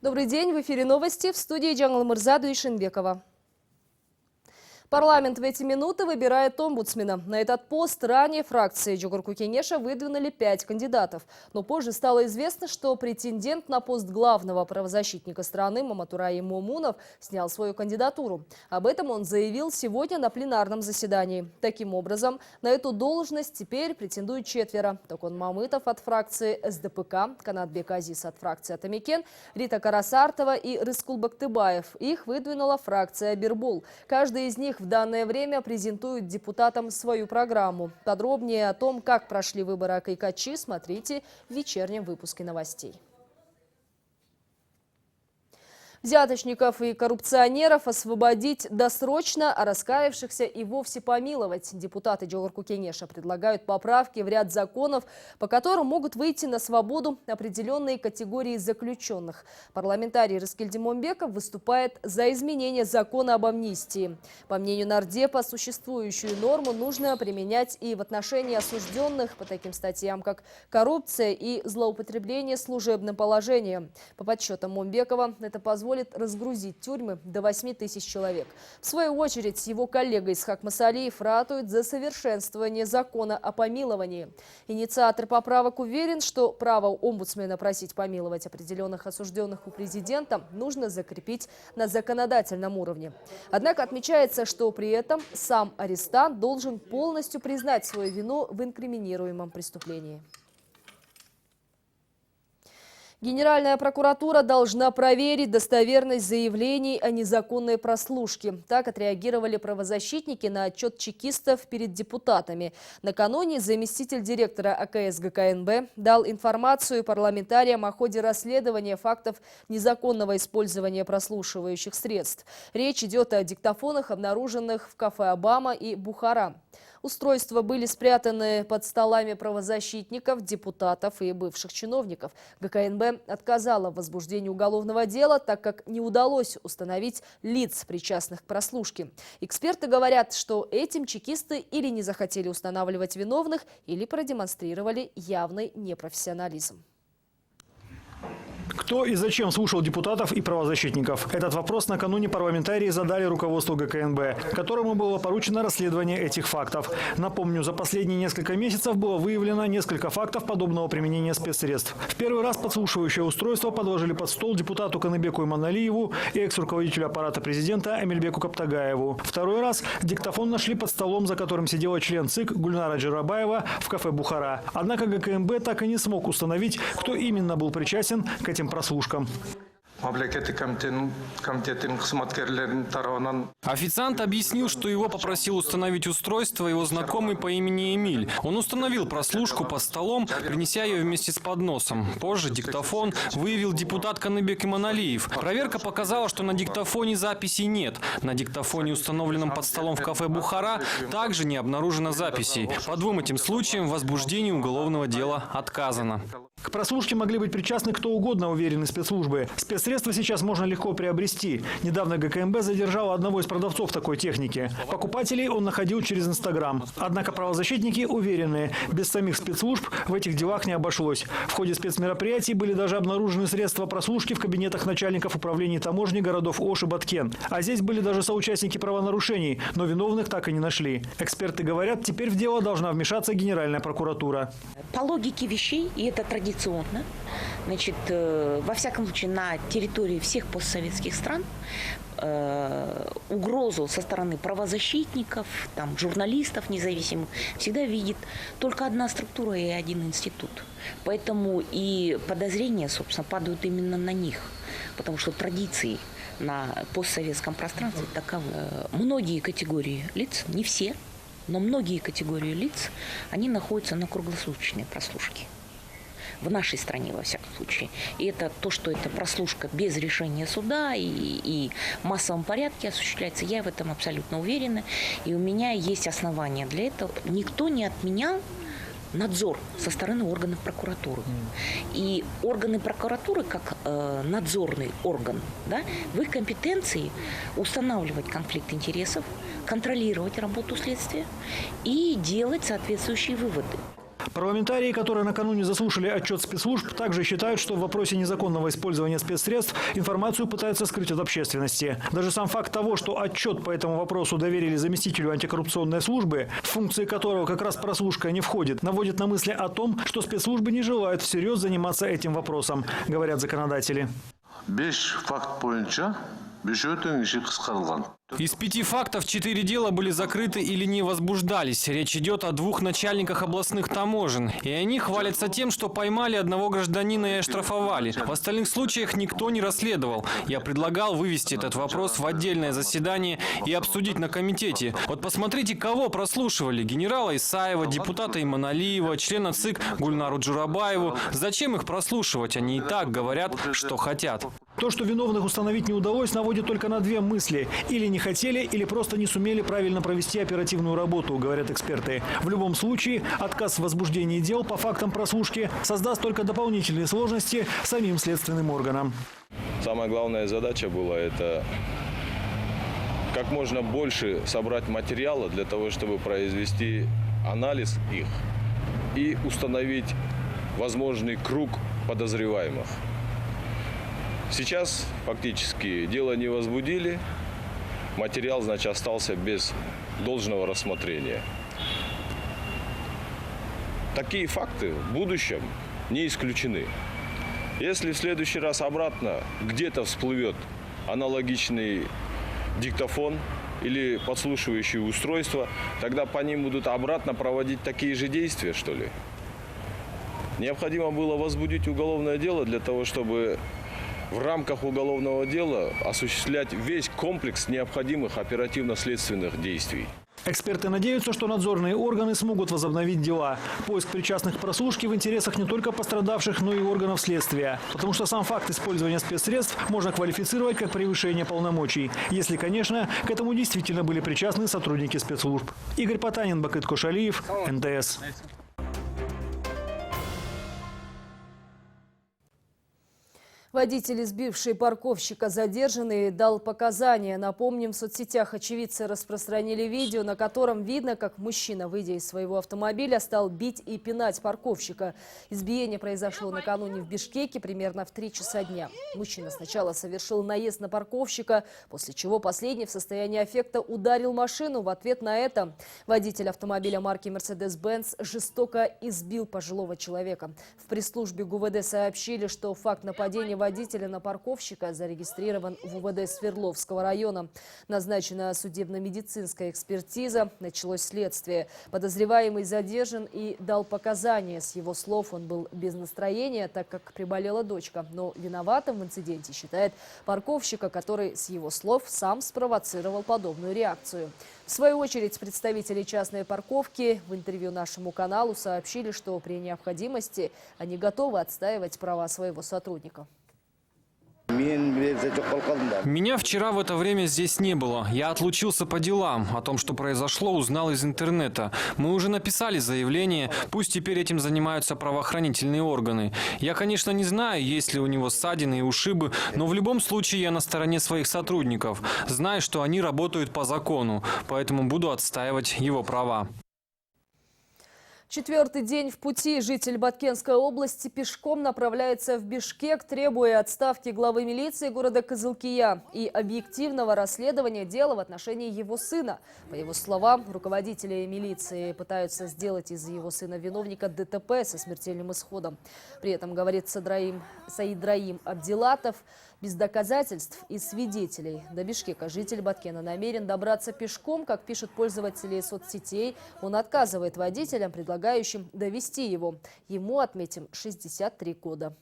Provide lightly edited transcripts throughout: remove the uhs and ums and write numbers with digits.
Добрый день, в эфире новости, в студии Джангл Мырзаду и Шинбекова. Парламент в эти минуты выбирает омбудсмена. На этот пост ранее фракции Джогорку Кенеша выдвинули 5 кандидатов. Но позже стало известно, что претендент на пост главного правозащитника страны Маматурай Момунов снял свою кандидатуру. Об этом он заявил сегодня на пленарном заседании. Таким образом, на эту должность теперь претендуют 4. Токон Мамытов от фракции СДПК, Канатбек Азиз от фракции Атамекен, Рита Карасартова и Рыскул Бактыбаев. Их выдвинула фракция Бирбул. Каждый из них в данное время презентует депутатам свою программу. Подробнее о том, как прошли выборы Акайкачи, смотрите в вечернем выпуске новостей. Взяточников и коррупционеров освободить досрочно, а раскаявшихся и вовсе помиловать. Депутаты Джогорку Кенеша предлагают поправки в ряд законов, по которым могут выйти на свободу определенные категории заключенных. Парламентарий Рыскельди Момбеков выступает за изменение закона об амнистии. По мнению нардепа, существующую норму нужно применять и в отношении осужденных по таким статьям, как коррупция и злоупотребление служебным положением. По подсчетам Момбекова, это позволит разгрузить тюрьмы до 8 тысяч человек. В свою очередь, его коллега Исхак Масалиев ратует за совершенствование закона о помиловании. Инициатор поправок уверен, что право омбудсмена просить помиловать определенных осужденных у президента нужно закрепить на законодательном уровне. Однако отмечается, что при этом сам арестант должен полностью признать свою вину в инкриминируемом преступлении. Генеральная прокуратура должна проверить достоверность заявлений о незаконной прослушке. Так отреагировали правозащитники на отчет чекистов перед депутатами. Накануне заместитель директора АКС ГКНБ дал информацию парламентариям о ходе расследования фактов незаконного использования прослушивающих средств. Речь идет о диктофонах, обнаруженных в кафе «Обама» и «Бухара». Устройства были спрятаны под столами правозащитников, депутатов и бывших чиновников. ГКНБ отказала в возбуждении уголовного дела, так как не удалось установить лиц, причастных к прослушке. Эксперты говорят, что этим чекисты или не захотели устанавливать виновных, или продемонстрировали явный непрофессионализм. Кто и зачем слушал депутатов и правозащитников? Этот вопрос накануне парламентарии задали руководству ГКНБ, которому было поручено расследование этих фактов. Напомню, за последние несколько месяцев было выявлено несколько фактов подобного применения спецсредств. В первый раз подслушивающее устройство подложили под стол депутату Каныбеку Иманалиеву и экс-руководителю аппарата президента Эмильбеку Каптагаеву. Второй раз диктофон нашли под столом, за которым сидела член ЦИК Гульнара Джарабаева в кафе «Бухара». Однако ГКНБ так и не смог установить, кто именно был причастен к этим прослушкам. Официант объяснил, что его попросил установить устройство его знакомый по имени Эмиль. Он установил прослушку по столом, принеся ее вместе с подносом. Позже диктофон выявил депутат Каныбек Иманалиев. Проверка показала, что на диктофоне записей нет. На диктофоне, установленном под столом в кафе «Бухара», также не обнаружено записей. По двум этим случаям в возбуждении уголовного дела отказано. К прослушке могли быть причастны кто угодно, уверены спецслужбы. Спецсредства сейчас можно легко приобрести. Недавно ГКНБ задержала одного из продавцов такой техники. Покупателей он находил через Инстаграм. Однако правозащитники уверены, без самих спецслужб в этих делах не обошлось. В ходе спецмероприятий были даже обнаружены средства прослушки в кабинетах начальников управлений таможни городов Ош и Баткен. А здесь были даже соучастники правонарушений, но виновных так и не нашли. Эксперты говорят, теперь в дело должна вмешаться Генеральная прокуратура. По логике вещей, и это традиционно, значит, во всяком случае на территории всех постсоветских стран угрозу со стороны правозащитников, там, журналистов независимых всегда видит только одна структура и один институт. Поэтому и подозрения, собственно, падают именно на них, потому что традиции на постсоветском пространстве таковы. Многие категории лиц, не все, но многие категории лиц, они находятся на круглосуточной прослушке. В нашей стране, во всяком случае. И это то, что это прослушка без решения суда и в массовом порядке осуществляется. Я в этом абсолютно уверена. И у меня есть основания для этого. Никто не отменял надзор со стороны органов прокуратуры. И органы прокуратуры, как надзорный орган, да, в их компетенции устанавливать конфликт интересов, контролировать работу следствия и делать соответствующие выводы. Парламентарии, которые накануне заслушали отчет спецслужб, также считают, что в вопросе незаконного использования спецсредств информацию пытаются скрыть от общественности. Даже сам факт того, что отчет по этому вопросу доверили заместителю антикоррупционной службы, в функции которого как раз прослушка не входит, наводит на мысли о том, что спецслужбы не желают всерьез заниматься этим вопросом, говорят законодатели. 5 факт боюнча 5 иши кыскартылган. Из 5 фактов 4 дела были закрыты или не возбуждались. Речь идет о 2 начальниках областных таможен. И они хвалятся тем, что поймали одного гражданина и оштрафовали. В остальных случаях никто не расследовал. Я предлагал вывести этот вопрос в отдельное заседание и обсудить на комитете. Вот посмотрите, кого прослушивали. Генерала Исаева, депутата Иманалиева, члена ЦИК Гульнару Джурабаеву. Зачем их прослушивать? Они и так говорят, что хотят. То, что виновных установить не удалось, наводит только на 2 мысли. Или не хотели, или просто не сумели правильно провести оперативную работу, говорят эксперты. В любом случае, отказ в возбуждении дел по фактам прослушки создаст только дополнительные сложности самим следственным органам. Самая главная задача была это как можно больше собрать материала для того, чтобы произвести анализ их и установить возможный круг подозреваемых. Сейчас фактически дело не возбудили, материал, значит, остался без должного рассмотрения. Такие факты в будущем не исключены. Если в следующий раз обратно где-то всплывет аналогичный диктофон или подслушивающее устройство, тогда по ним будут обратно проводить такие же действия, что ли? Необходимо было возбудить уголовное дело для того, чтобы в рамках уголовного дела осуществлять весь комплекс необходимых оперативно-следственных действий. Эксперты надеются, что надзорные органы смогут возобновить дела. Поиск причастных к прослушке в интересах не только пострадавших, но и органов следствия. Потому что сам факт использования спецсредств можно квалифицировать как превышение полномочий. Если, конечно, к этому действительно были причастны сотрудники спецслужб. Игорь Потанин, Бакыт Кошалиев, НТС. Водитель, избивший парковщика, задержанный, дал показания. Напомним, в соцсетях очевидцы распространили видео, на котором видно, как мужчина, выйдя из своего автомобиля, стал бить и пинать парковщика. Избиение произошло накануне в Бишкеке примерно в 3 часа дня. Мужчина сначала совершил наезд на парковщика, после чего последний в состоянии аффекта ударил машину. В ответ на это водитель автомобиля марки Mercedes-Benz жестоко избил пожилого человека. В пресс-службе ГУВД сообщили, что факт нападения водителя на парковщика зарегистрирован в УВД Свердловского района. Назначена судебно-медицинская экспертиза. Началось следствие. Подозреваемый задержан и дал показания. С его слов, он был без настроения, так как приболела дочка. Но виноватым в инциденте считает парковщика, который, с его слов, сам спровоцировал подобную реакцию. В свою очередь, представители частной парковки в интервью нашему каналу сообщили, что при необходимости они готовы отстаивать права своего сотрудника. Меня вчера в это время здесь не было. Я отлучился по делам. О том, что произошло, узнал из интернета. Мы уже написали заявление. Пусть теперь этим занимаются правоохранительные органы. Я, конечно, не знаю, есть ли у него ссадины и ушибы, но в любом случае я на стороне своих сотрудников. Знаю, что они работают по закону, поэтому буду отстаивать его права. 4-й день в пути. Житель Баткенской области пешком направляется в Бишкек, требуя отставки главы милиции города Кызылкия и объективного расследования дела в отношении его сына. По его словам, руководители милиции пытаются сделать из его сына виновника ДТП со смертельным исходом. При этом, говорит Саидраим Абдилатов, без доказательств и свидетелей до Бишкека житель Баткена намерен добраться пешком. Как пишут пользователи соцсетей, он отказывает водителям, предлагающим довести его. Ему, отметим, 63 года.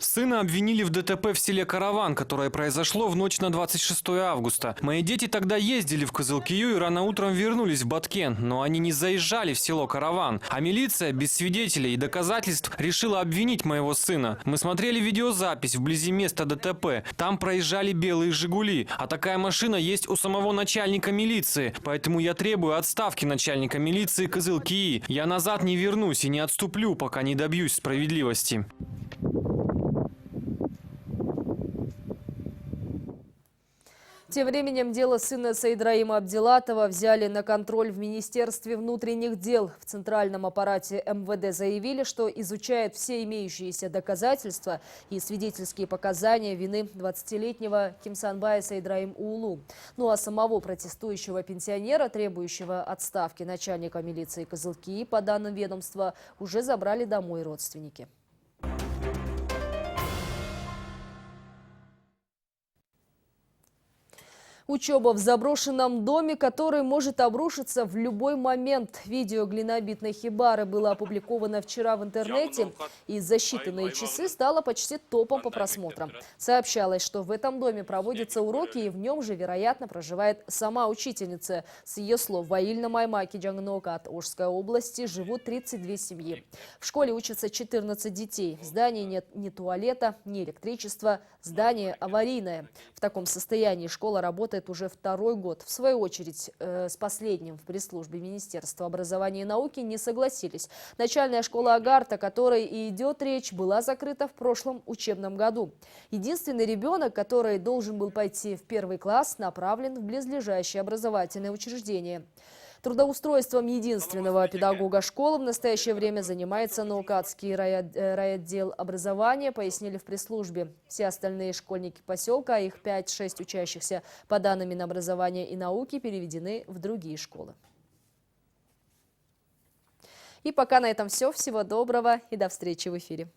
Сына обвинили в ДТП в селе Караван, которое произошло в ночь на 26 августа. Мои дети тогда ездили в Кызылкию и рано утром вернулись в Баткен, но они не заезжали в село Караван. А милиция без свидетелей и доказательств решила обвинить моего сына. Мы смотрели видеозапись вблизи места ДТП. Там проезжали белые «Жигули», а такая машина есть у самого начальника милиции. Поэтому я требую отставки начальника милиции Кызылкии. Я назад не вернусь и не отступлю, пока не добьюсь справедливости. Тем временем дело сына Саидраима Абдилатова взяли на контроль в Министерстве внутренних дел. В центральном аппарате МВД заявили, что изучают все имеющиеся доказательства и свидетельские показания вины 20-летнего Кимсанбая Саидраим Уулу. Ну а самого протестующего пенсионера, требующего отставки начальника милиции Кызылкии, по данным ведомства, уже забрали домой родственники. Учеба в заброшенном доме, который может обрушиться в любой момент. Видео глинобитной хибары было опубликовано вчера в интернете и за считанные часы стало почти топом по просмотрам. Сообщалось, что в этом доме проводятся уроки, и в нем же, вероятно, проживает сама учительница. С ее слов, в Аильна-Маймаке Джангнока от Ошской области живут 32 семьи. В школе учатся 14 детей. В здании нет ни туалета, ни электричества. Здание аварийное. В таком состоянии школа работает уже второй год. В свою очередь, с последним в пресс-службе Министерства образования и науки не согласились. Начальная школа Агарт, о которой и идет речь, была закрыта в прошлом учебном году. Единственный ребенок, который должен был пойти в 1 класс, направлен в близлежащее образовательное учреждение. Трудоустройством единственного педагога школы в настоящее время занимается Наукатский райотдел образования, пояснили в пресс-службе. Все остальные школьники поселка, их 5-6 учащихся, по данным Минобразования и науки, переведены в другие школы. И пока на этом все. Всего доброго и до встречи в эфире.